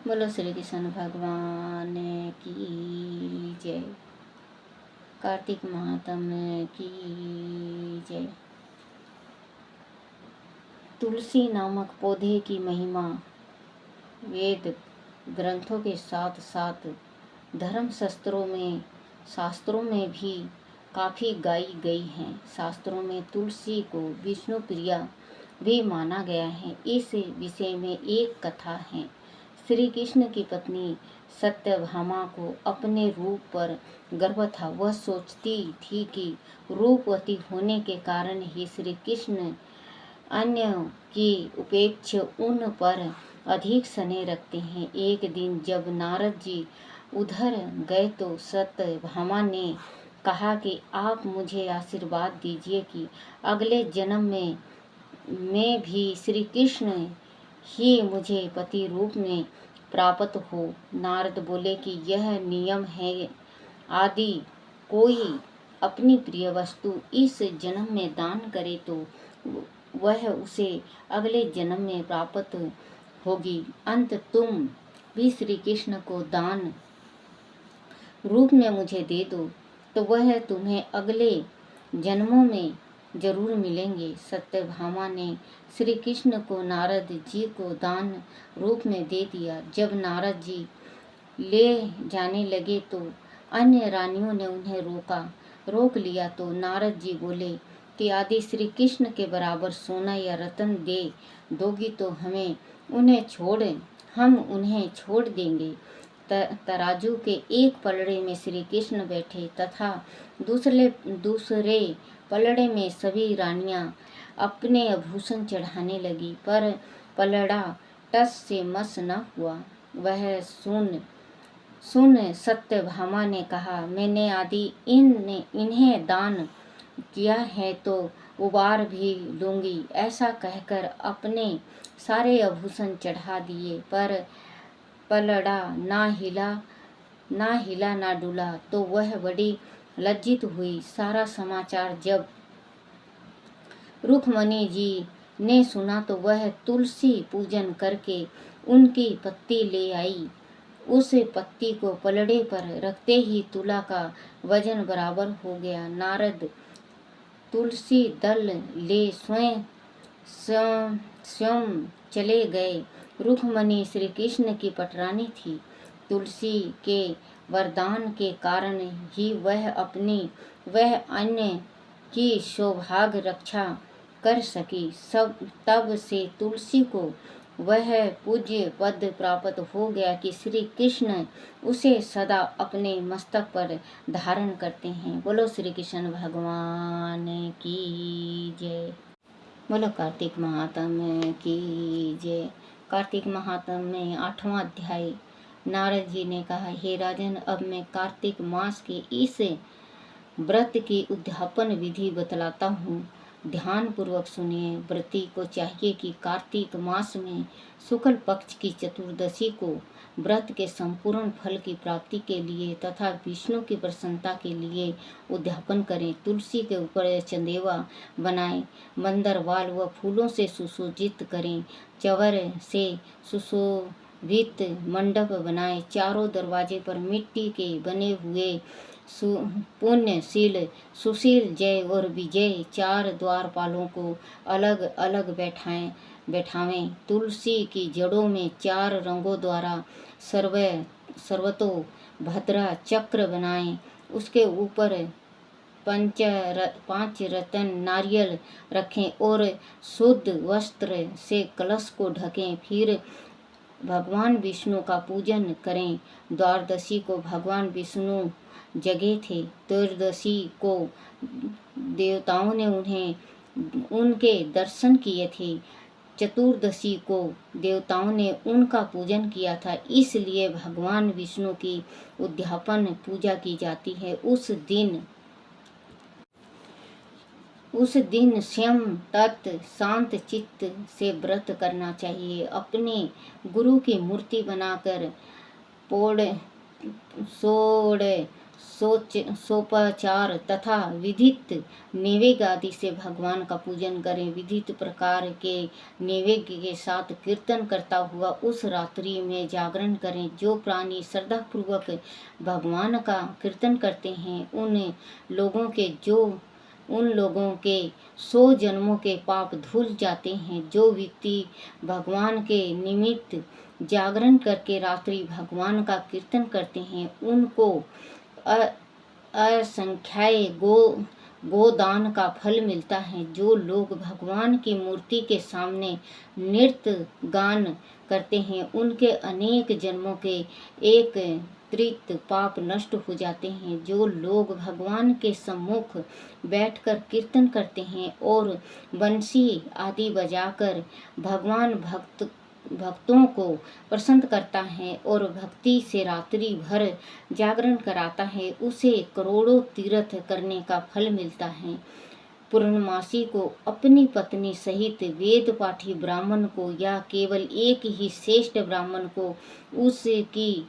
बोलो श्री कृष्ण भगवान की जय। कार्तिक महात्म्य की जय। तुलसी नामक पौधे की महिमा वेद ग्रंथों के साथ साथ धर्म शास्त्रों में भी काफ़ी गाई गई है। शास्त्रों में तुलसी को विष्णु प्रिया भी माना गया है। इस विषय में एक कथा है। श्री कृष्ण की पत्नी सत्यभामा को अपने रूप पर गर्व था। वह सोचती थी कि रूपवती होने के कारण ही श्री कृष्ण अन्य की उपेक्षा उन पर अधिक स्नेह रखते हैं। एक दिन जब नारद जी उधर गए तो सत्यभामा ने कहा कि आप मुझे आशीर्वाद दीजिए कि अगले जन्म में मैं भी श्री कृष्ण ही मुझे पति रूप में प्राप्त हो। नारद बोले कि यह नियम है, आदि कोई अपनी प्रिय वस्तु इस जन्म में दान करे तो वह उसे अगले जन्म में प्राप्त होगी। अंत तुम भी श्री कृष्ण को दान रूप में मुझे दे दो तो वह तुम्हें अगले जन्मों में जरूर मिलेंगे। सत्यभामा ने श्री कृष्ण को नारद जी को दान रूप में दे दिया। जब नारद जी ले जाने लगे तो अन्य रानियों ने उन्हें रोक लिया तो नारद जी बोले कि आदि श्री कृष्ण के बराबर सोना या रत्न दे दोगी तो हम उन्हें छोड़ देंगे। तराजू के एक पलड़े में श्री कृष्ण बैठे तथा दूसरे पलड़े में सभी रानियां अपने आभूषण चढ़ाने लगी, पर पलड़ा टस से मस न हुआ। वह सुन सत्यभामा ने कहा, मैंने आदि इन्हें दान किया है तो उबार भी लूंगी। ऐसा कहकर अपने सारे आभूषण चढ़ा दिए, पर पलड़ा ना हिला ना डुला तो वह बड़ी लज्जित हुई। सारा समाचार जब रुक्मणी जी ने सुना तो वह तुलसी पूजन करके उनकी पत्ती ले आई। उस पत्ती को पलड़े पर रखते ही तुला का वजन बराबर हो गया। नारद तुलसी दल ले स्वयं चले गए। रुक्मणी श्री कृष्ण की पटरानी थी। तुलसी के वरदान के कारण ही वह अन्य की सौभाग्य रक्षा कर सकी। तब से तुलसी को वह पूज्य पद प्राप्त हो गया कि श्री कृष्ण उसे सदा अपने मस्तक पर धारण करते हैं। बोलो श्री कृष्ण भगवान की जय। बोलो कार्तिक महात्म्य की जय। कार्तिक महात्म्य में 8वां अध्याय। नारद जी ने कहा, हे राजन, अब मैं कार्तिक मास के इस व्रत की उद्यापन विधि बतलाता हूँ। ध्यान पूर्वक सुनिए। व्रती को चाहिए कि कार्तिक मास में शुक्ल पक्ष की चतुर्दशी को व्रत के संपूर्ण फल की प्राप्ति के लिए तथा विष्णु की प्रसन्नता के लिए उद्यापन करें। तुलसी के ऊपर चंदेवा बनाएं, मंदरवाल व फूलों से सुसज्जित करें, चवर से सुशोभित मंडप बनाएं, चारों दरवाजे पर मिट्टी के बने हुए पुण्यशील सुशील जय और विजय 4 द्वारपालों को अलग अलग बैठावें। तुलसी की जड़ों में 4 रंगों द्वारा सर्वतो भद्रा चक्र बनाएं। उसके ऊपर 5 रत्न नारियल रखें और शुद्ध वस्त्र से कलश को ढकें। फिर भगवान विष्णु का पूजन करें। द्वादशी को भगवान विष्णु जगे थे। त्रयोदशी को देवताओं ने उनके दर्शन किए थे। चतुर्दशी को देवताओं ने उनका पूजन किया था, इसलिए भगवान विष्णु की उद्यापन पूजा की जाती है। उस दिन स्वयं तत् शांत चित्त से व्रत करना चाहिए। अपने गुरु की मूर्ति बनाकर सोपचार तथा विधित नैवेद्य आदि से भगवान का पूजन करें। विधित प्रकार के नैवेद्य के साथ कीर्तन करता हुआ उस रात्रि में जागरण करें। जो प्राणी श्रद्धापूर्वक भगवान का कीर्तन करते हैं उन लोगों के 100 जन्मों के पाप धुल जाते हैं। जो व्यक्ति भगवान के निमित्त जागरण करके रात्रि भगवान का कीर्तन करते हैं उनको असंख्याय गोदान का फल मिलता है। जो लोग भगवान की मूर्ति के सामने नृत्य गान करते हैं उनके अनेक जन्मों के एक त्रित पाप नष्ट हो जाते हैं। जो लोग भगवान के सम्मुख बैठकर कीर्तन करते हैं और बंसी आदि बजाकर भगवान भक्तों को प्रसन्न करता है और भक्ति से रात्रि भर जागरण कराता है उसे करोड़ों तीर्थ करने का फल मिलता है। पूर्णमासी को अपनी पत्नी सहित वेद पाठी ब्राह्मण को या केवल एक ही श्रेष्ठ ब्राह्मण को उसकी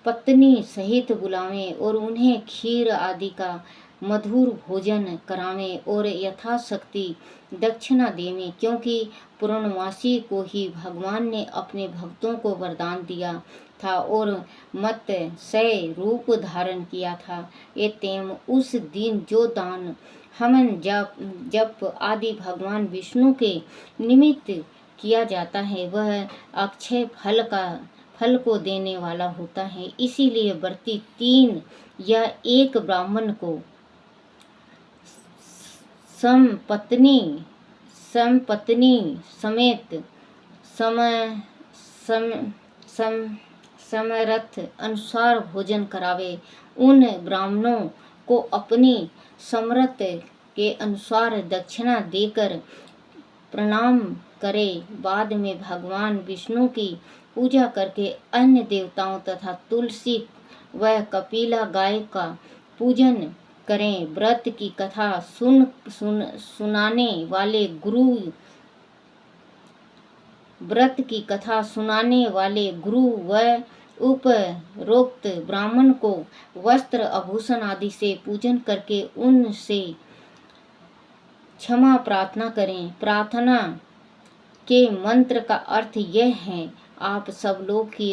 पत्नी सहित बुलावें और उन्हें खीर आदि का मधुर भोजन करावें और यथाशक्ति दक्षिणा देवें, क्योंकि पूर्णमासी को ही भगवान ने अपने भक्तों को वरदान दिया था और मत्स्य रूप धारण किया था। एतेम उस दिन जो दान हवन जप आदि भगवान विष्णु के निमित्त किया जाता है वह अक्षय फल को देने वाला होता है। इसीलिए व्रती 3 या 1 ब्राह्मण को समपत्नी समेत समरथ अनुसार भोजन करावे। उन ब्राह्मणों को अपनी समर्थ के अनुसार दक्षिणा देकर प्रणाम करे। बाद में भगवान विष्णु की पूजा करके अन्य देवताओं तथा तुलसी व कपिला गाय का पूजन करें। व्रत की कथा सुनाने वाले गुरु व उपरोक्त ब्राह्मण को वस्त्र आभूषण आदि से पूजन करके उनसे क्षमा प्रार्थना करें। प्रार्थना के मंत्र का अर्थ यह है, आप सब लोग की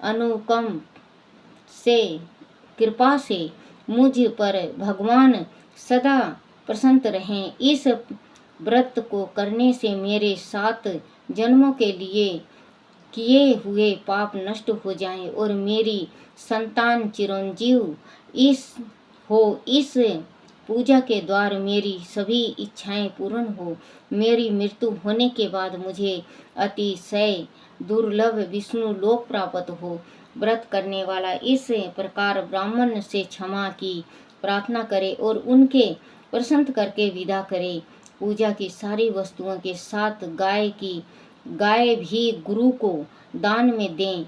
अनुकंप से कृपा से मुझ पर भगवान सदा प्रसन्न रहें। इस व्रत को करने से मेरे 7 जन्मों के लिए किए हुए पाप नष्ट हो जाएं और मेरी संतान चिरंजीव इस पूजा के द्वारा मेरी सभी इच्छाएं पूर्ण हो। मेरी मृत्यु होने के बाद मुझे अतिशय दुर्लभ विष्णु लोक प्राप्त हो। व्रत करने वाला इस प्रकार ब्राह्मण से क्षमा की प्रार्थना करे और उनके प्रसन्न करके विदा करे। पूजा की सारी वस्तुओं के साथ गाय भी गुरु को दान में दें।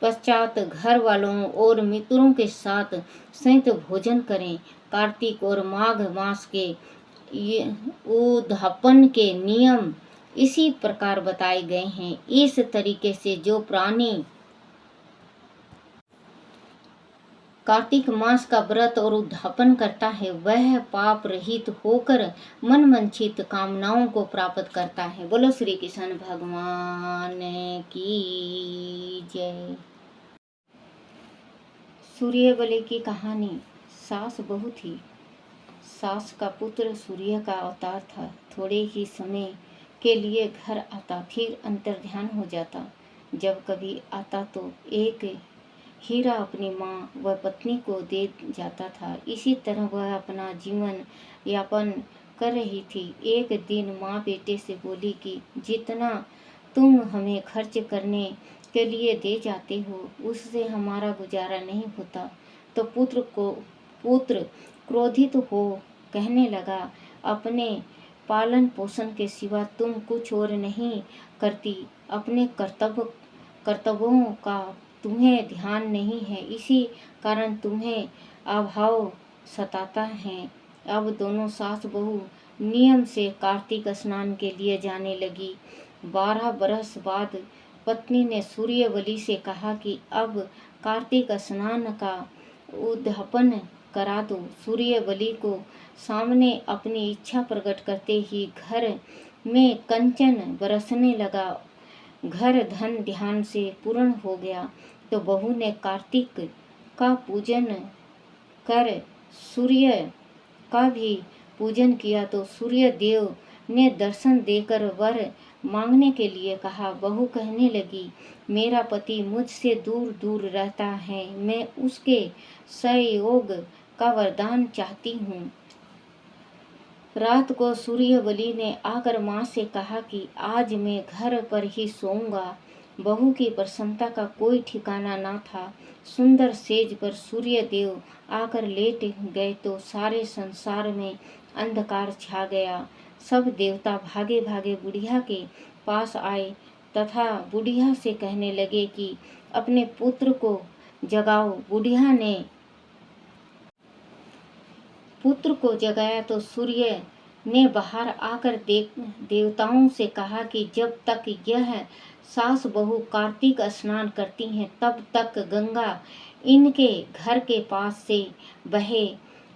पश्चात घर वालों और मित्रों के साथ संयुक्त भोजन करें। कार्तिक और माघ मास के उद्यापन के नियम इसी प्रकार बताए गए हैं। इस तरीके से जो प्राणी कार्तिक मास का व्रत और उद्यापन करता है वह पाप रहित होकर मनवांछित कामनाओं को प्राप्त करता है। बोलो श्री कृष्ण भगवान की जय। सूर्यबलि की कहानी। सास बहू थी। सास का पुत्र सूर्य का अवतार था। थोड़े ही समय के लिए घर आता, फिर अंतर्ध्यान हो जाता। जब कभी आता तो एक हीरा अपनी माँ व पत्नी को दे जाता था। इसी तरह वह अपना जीवन यापन कर रही थी। एक दिन माँ बेटे से बोली कि जितना तुम हमें खर्च करने के लिए दे जाते हो उससे हमारा गुजारा नहीं होता। तो पुत्र क्रोधित हो कहने लगा, अपने पालन पोषण के सिवा तुम कुछ और नहीं करती। अपने कर्तव्यों का तुम्हें ध्यान नहीं है, इसी कारण तुम्हें अभाव सताता है। अब दोनों सास बहू नियम से कार्तिक स्नान के लिए जाने लगी। 12 बरस बाद पत्नी ने सूर्यबलि से कहा कि अब कार्तिक स्नान का उद्यापन करा दो। सूर्य बलि को सामने अपनी इच्छा प्रकट करते ही घर में कंचन बरसने लगा। घर धन ध्यान से पूर्ण हो गया। तो बहू ने कार्तिक का पूजन कर सूर्य का भी पूजन किया। तो सूर्य देव ने दर्शन देकर वर मांगने के लिए कहा। बहू कहने लगी, मेरा पति मुझसे दूर दूर रहता है, मैं उसके सहयोग का वरदान चाहती हूँ। रात को सूर्य बलि ने आकर माँ से कहा कि आज मैं घर पर ही सोऊंगा। बहू की प्रसन्नता का कोई ठिकाना न था। सुंदर सेज पर सूर्य देव आकर लेट गए तो सारे संसार में अंधकार छा गया। सब देवता भागे भागे बुढ़िया के पास आए तथा बुढ़िया से कहने लगे कि अपने पुत्र को जगाओ। बुढ़िया ने पुत्र को जगाया तो सूर्य ने बाहर आकर देवताओं से कहा कि जब तक यह सास बहू कार्तिक स्नान करती हैं तब तक गंगा इनके घर के पास से बहे,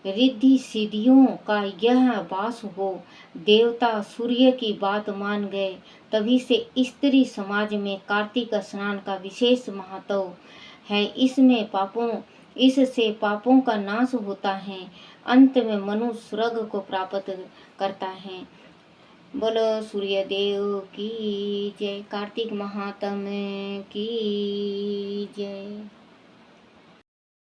रिद्धि सिद्धियों का यह वास हो। देवता सूर्य की बात मान गए। तभी से स्त्री समाज में कार्तिक स्नान का विशेष महत्व है। इससे पापों का नाश होता है। अंत में मनुष्य स्वर्ग को प्राप्त करता है। बोलो सूर्य देव की जय। कार्तिक महात्म्य की जय।